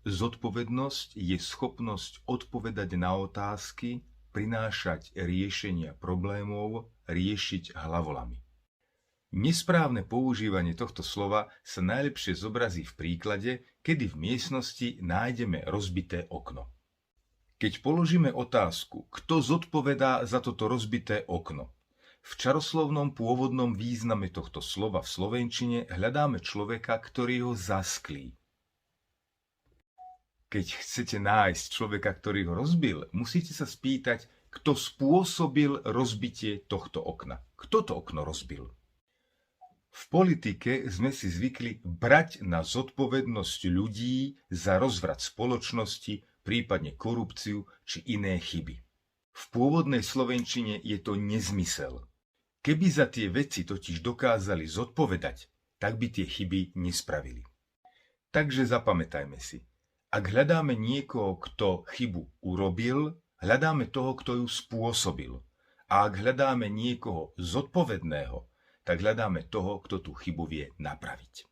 Zodpovednosť je schopnosť odpovedať na otázky, prinášať riešenia problémov, riešiť hlavolami. Nesprávne používanie tohto slova sa najlepšie zobrazí v príklade, kedy v miestnosti nájdeme rozbité okno. Keď položíme otázku, kto zodpovedá za toto rozbité okno, v čaroslovnom pôvodnom význame tohto slova v slovenčine hľadáme človeka, ktorý ho zasklí. Keď chcete nájsť človeka, ktorý ho rozbil, musíte sa spýtať, kto spôsobil rozbitie tohto okna. Kto to okno rozbil? V politike sme si zvykli brať na zodpovednosť ľudí za rozvrat spoločnosti, prípadne korupciu či iné chyby. V pôvodnej slovenčine je to nezmysel. Keby za tie veci totiž dokázali zodpovedať, tak by tie chyby nespravili. Takže zapamätajme si. Ak hľadáme niekoho, kto chybu urobil, hľadáme toho, kto ju spôsobil. A ak hľadáme niekoho zodpovedného, tak hľadáme toho, kto tú chybu vie napraviť.